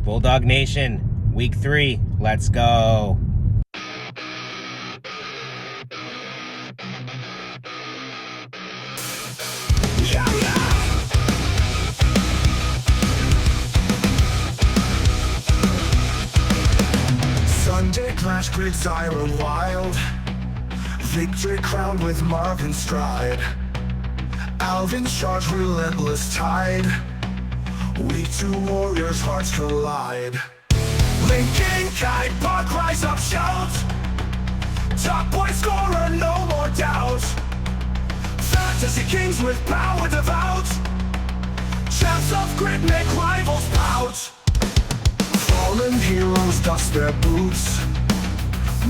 Bulldog Nation, week 3. Let's go. Sunday clash grids iron wild. Victory crowned with Marvin's stride. Alvin charge relentless tide. Week 2 warriors hearts collide. LinkinKaid Park rise up shout. Top boy scorer no more doubt. Fantasy kings with power devout. Champs of grit make rivals pout. Fallen heroes dust their boots.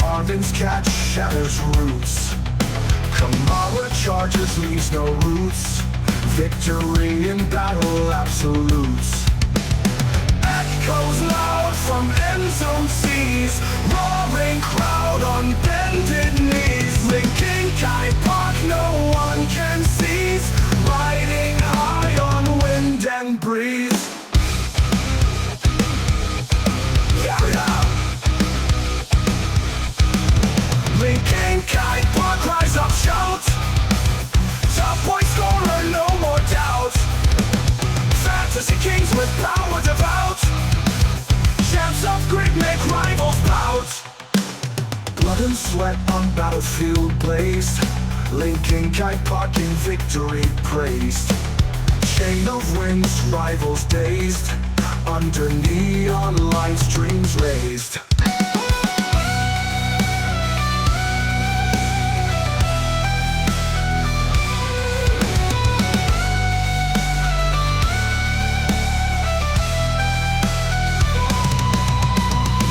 Marvin's catch shatters roots. Kamara charges leaves no roots. Victory in battle absolutes. Echoes loud from end zone seas. Roaring crowd on bended knees. LinkinKaid Park no one can seize. Riding high on wind and breeze. LinkinKaid Park rise up shout. Top point scorer no more doubt. Fantasy kings with power devout. Champs of grit make rivals pout. Blood and sweat on battlefield blazed. LinkinKaid Park in victory praised. Chain of wins rivals dazed. Under neon line streams raised.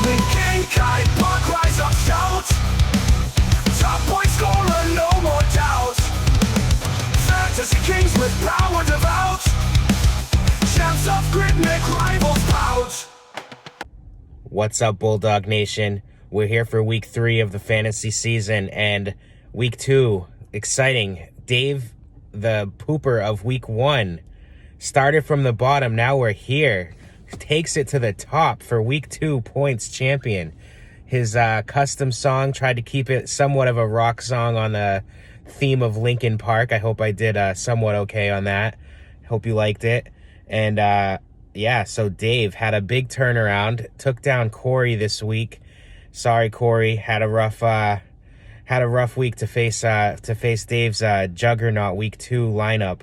LinkinKaid Park rise up shout. Top point scorer no more doubt. Fantasy kings with power devout. Champs of grit make rivals pout. What's up, Bulldog Nation? We're here for week 3 of the fantasy season, and week 2, exciting. Dave, the pooper of week 1, started from the bottom. Now we're here. Takes it to the top for week 2 points champion. His custom song, tried to keep it somewhat of a rock song on the theme of Linkin Park. I hope I did somewhat okay on that. Hope you liked it. And yeah, so Dave had a big turnaround, took down Corey this week. Sorry, Corey, had a rough week to face Dave's juggernaut week 2 lineup.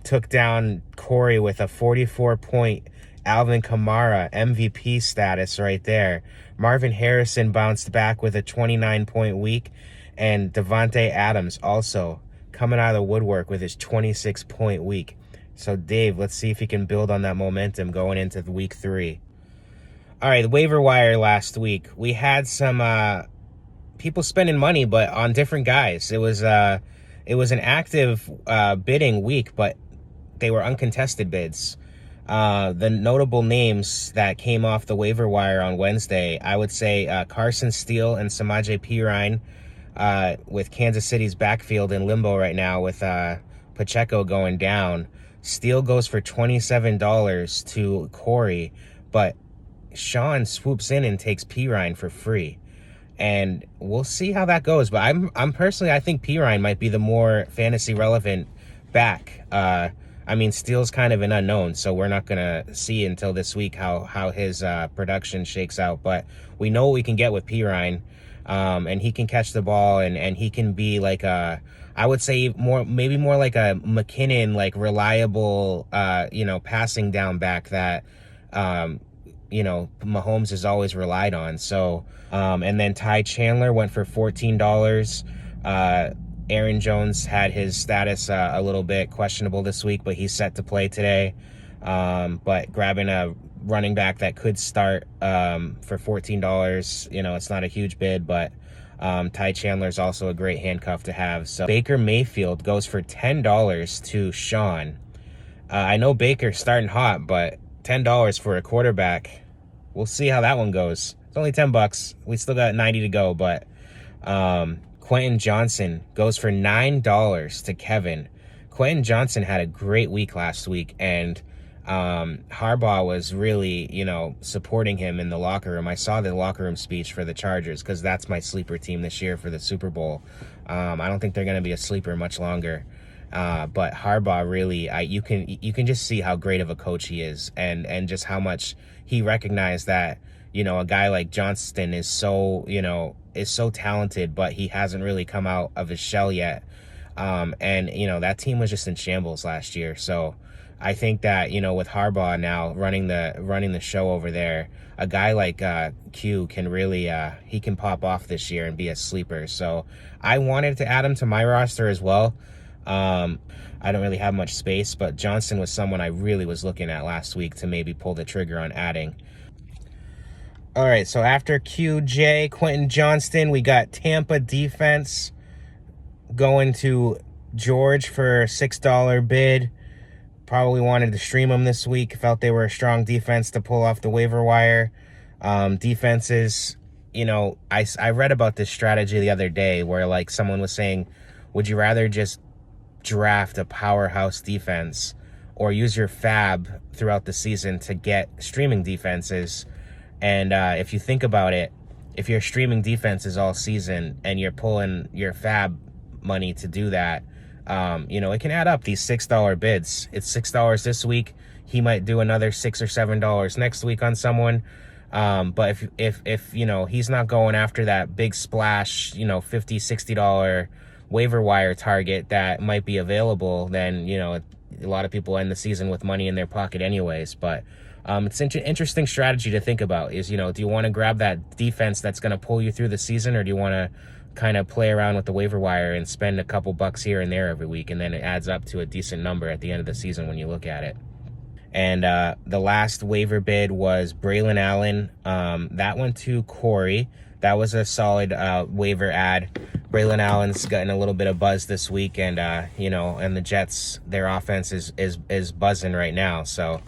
Took down Corey with a 44-point Alvin Kamara MVP status right there. Marvin Harrison bounced back with a 29-point week, and Davante Adams also coming out of the woodwork with his 26-point week. So Dave, let's see if he can build on that momentum going into week 3. All right, the waiver wire last week. We had some people spending money, but on different guys. It was an active bidding week, but they were uncontested bids. The notable names that came off the waiver wire on Wednesday, I would say Carson Steele and Samaje Perine, with Kansas City's backfield in limbo right now with Pacheco going down. Steele goes for $27 to Corey, but Sean swoops in and takes Perine for free. And we'll see how that goes. But I'm personally, I think Perine might be the more fantasy relevant back. I mean, Steele's kind of an unknown, so we're not going to see until this week how his production shakes out. But we know what we can get with Perine, and he can catch the ball, and he can be like I would say maybe more like a McKinnon, like reliable, passing down back that, Mahomes has always relied on. So, and then Ty Chandler went for $14. Aaron Jones had his status a little bit questionable this week, but he's set to play today. But grabbing a running back that could start for $14, it's not a huge bid, but Ty Chandler is also a great handcuff to have. So Baker Mayfield goes for $10 to Sean. I know Baker's starting hot, but $10 for a quarterback, we'll see how that one goes. It's only $10. We still got 90 to go, but Quentin Johnson goes for $9 to Kevin. Quentin Johnson had a great week last week, and Harbaugh was really, supporting him in the locker room. I saw the locker room speech for the Chargers because that's my sleeper team this year for the Super Bowl. I don't think they're going to be a sleeper much longer. But Harbaugh really, you can just see how great of a coach he is, and just how much he recognized that, a guy like Johnston is so talented, but he hasn't really come out of his shell yet. And that team was just in shambles last year. So I think that, with Harbaugh now running the show over there, a guy like Q can really he can pop off this year and be a sleeper. So I wanted to add him to my roster as well. I don't really have much space, but Johnson was someone I really was looking at last week to maybe pull the trigger on adding. All right, so after QJ, Quentin Johnston, we got Tampa defense going to George for a $6 bid. Probably wanted to stream them this week. Felt they were a strong defense to pull off the waiver wire. Defenses, I read about this strategy the other day where like someone was saying, would you rather just draft a powerhouse defense or use your fab throughout the season to get streaming defenses? And if you think about it, if you're streaming defenses all season and you're pulling your fab money to do that, it can add up, these $6 bids. It's $6 this week. He might do another $6 or $7 next week on someone. But if he's not going after that big splash, $50, $60 waiver wire target that might be available, then, a lot of people end the season with money in their pocket anyways. But it's an interesting strategy to think about is, do you want to grab that defense that's going to pull you through the season, or do you want to kind of play around with the waiver wire and spend a couple bucks here and there every week, and then it adds up to a decent number at the end of the season when you look at it? And the last waiver bid was Braylon Allen. That went to Corey. That was a solid waiver ad. Braylon Allen's gotten a little bit of buzz this week, and and the Jets, their offense is buzzing right now. So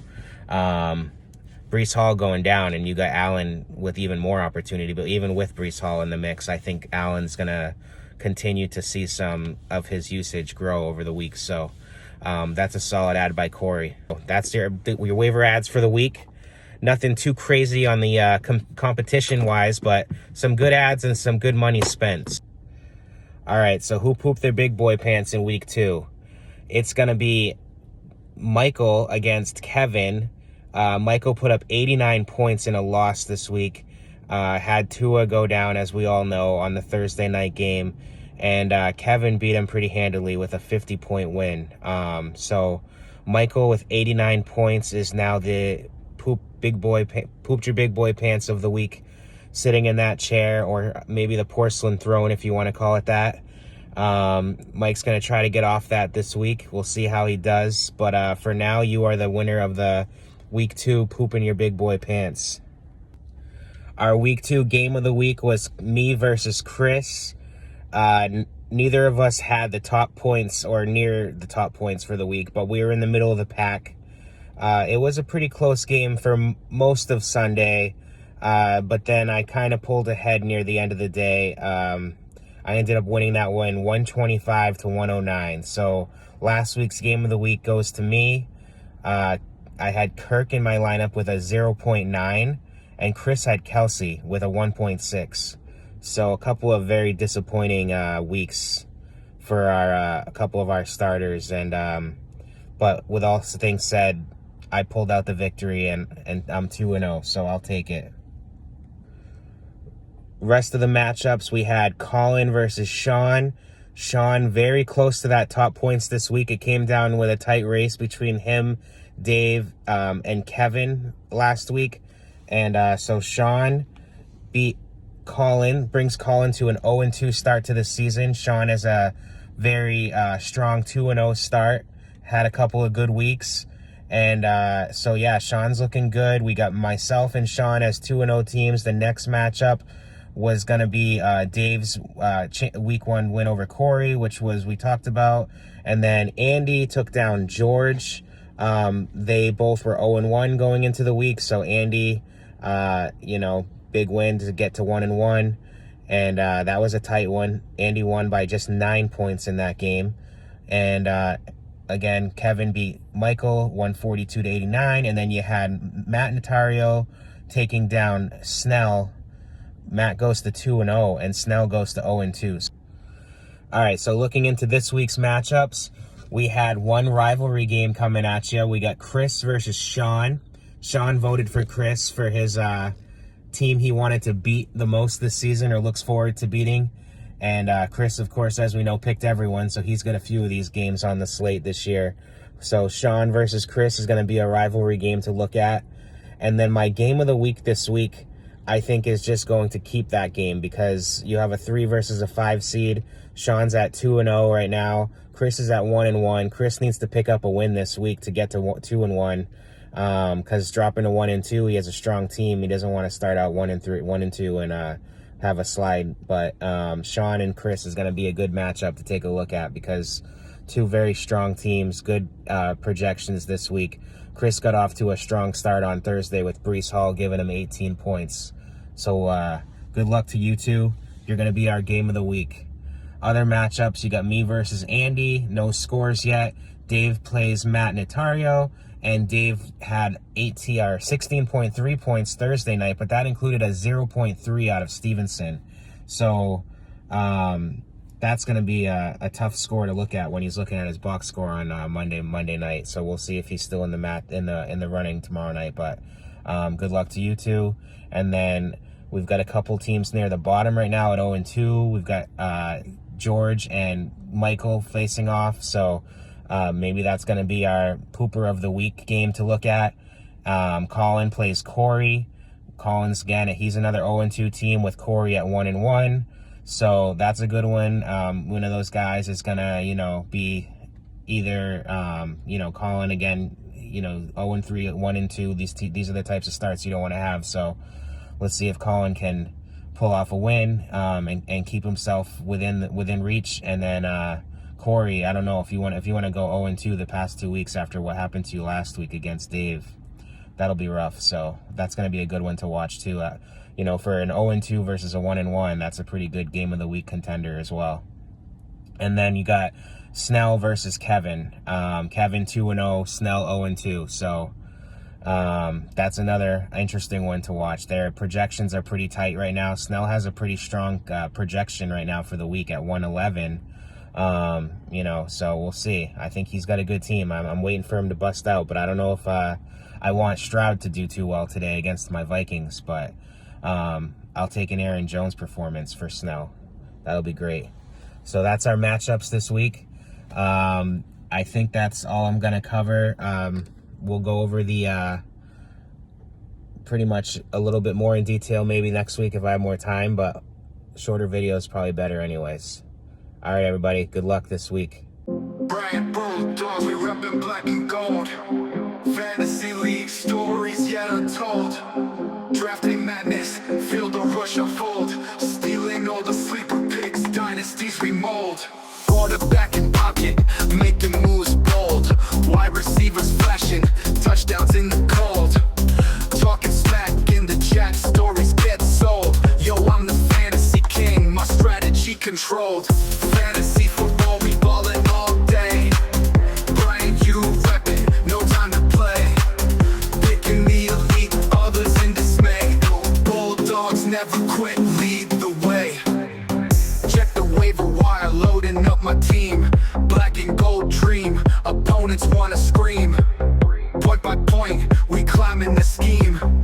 Breece Hall going down, and you got Allen with even more opportunity. But even with Breece Hall in the mix, I think Allen's gonna continue to see some of his usage grow over the week. So that's a solid ad by Corey. That's your waiver ads for the week. Nothing too crazy on the competition wise, but some good ads and some good money spent. All right, so who pooped their big boy pants in week 2? It's gonna be Michael against Kevin. Michael put up 89 points in a loss this week. Had Tua go down, as we all know, on the Thursday night game. And Kevin beat him pretty handily with a 50-point win. So Michael with 89 points is now the pooped your big boy pants of the week, sitting in that chair, or maybe the porcelain throne if you want to call it that. Mike's going to try to get off that this week. We'll see how he does. But for now, you are the winner of the Week 2 pooping your big boy pants. Our Week 2 game of the week was me versus Chris. Neither of us had the top points or near the top points for the week, but we were in the middle of the pack. It was a pretty close game for most of Sunday, but then I kind of pulled ahead near the end of the day. I ended up winning that one 125 to 109. So last week's game of the week goes to me. I had Kirk in my lineup with a 0.9, and Chris had Kelsey with a 1.6. So a couple of very disappointing weeks for a couple of our starters. And but with all things said, I pulled out the victory, and I'm 2-0, so I'll take it. Rest of the matchups, we had Colin versus Sean. Sean very close to that top points this week. It came down with a tight race between him, Dave, and Kevin last week. And so Sean beat Colin, brings Colin to an 0-2 start to the season. Sean has a very strong 2-0 start, had a couple of good weeks. And so, yeah, Sean's looking good. We got myself and Sean as 2-0 teams. The next matchup was going to be Dave's week 1 win over Corey, which we talked about. And then Andy took down George. They both were 0-1 going into the week. So Andy, big win to get to 1-1. And that was a tight one. Andy won by just 9 points in that game. And again, Kevin beat Michael 142-89, and then you had Matt Notario taking down Snell. Matt goes to 2-0, and Snell goes to 0-2. All right, so looking into this week's matchups, we had one rivalry game coming at you. We got Chris versus Sean. Sean voted for Chris for his team he wanted to beat the most this season, or looks forward to beating. And Chris, of course, as we know, picked everyone, so he's got a few of these games on the slate this year. So Sean versus Chris is going to be a rivalry game to look at. And then my game of the week this week, I think, is just going to keep that game, because you have a 3 versus a 5 seed. Sean's at 2-0 right now. Chris is at 1-1. Chris needs to pick up a win this week to get to 2-1. Because dropping to 1-2, he has a strong team. He doesn't want to start out 1-2 and have a slide. But Sean and Chris is going to be a good matchup to take a look at, because two very strong teams, good projections this week. Chris got off to a strong start on Thursday with Breece Hall giving him 18 points. So good luck to you two. You're going to be our game of the week. Other matchups, you got me versus Andy. No scores yet. Dave plays Matt Notario, and Dave had 16.3 points Thursday night, but that included a 0.3 out of Stevenson. So that's going to be a tough score to look at when he's looking at his box score on Monday night. So we'll see if he's still in the running tomorrow night. But good luck to you two. And then we've got a couple teams near the bottom right now at 0-2. We've got George and Michael facing off. So maybe that's going to be our pooper of the week game to look at. Colin plays Corey. Colin's, again, he's another 0-2 team with Corey at 1-1. So that's a good one. One of those guys is going to, be either, Colin, again, 0-3, 1-2. These are the types of starts you don't want to have. So let's see if Colin can pull off a win and keep himself within reach. And then Corey, I don't know if you want to go 0-2 the past 2 weeks after what happened to you last week against Dave. That'll be rough. So that's going to be a good one to watch too. For an 0-2 versus a 1-1, that's a pretty good game of the week contender as well. And then you got Snell versus Kevin. Kevin 2-0, Snell 0-2. So that's another interesting one to watch. Their projections are pretty tight right now. Snell has a pretty strong projection right now for the week at 111. So we'll see. I think he's got a good team. I'm waiting for him to bust out, but I don't know if I want Stroud to do too well today against my Vikings, but I'll take an Aaron Jones performance for Snell. That'll be great. So that's our matchups this week. I think that's all I'm going to cover. We'll go over the pretty much a little bit more in detail maybe next week if I have more time, but shorter video is probably better anyways. All right, everybody. Good luck this week. Brian Bulldog, we reppin' black and gold. Fantasy league stories yet untold. Drafting madness, feel the rush unfold. Stealing all the sleeper picks, dynasties we mold. Quarterback in pocket, making moves bold. Wide receivers flashing, touchdowns in the cold. Talking smack in the chat, stories get sold. Yo, I'm the fantasy king, my strategy controlled. Fantasy football, we ballin' all day. Brian, you reppin', no time to play. Picking the elite, others in dismay. Bulldogs never quit, lead the way. Check the waiver wire, loading up my team. Black and gold dream, opponents wanna scream. Point by point, we climbing the scheme.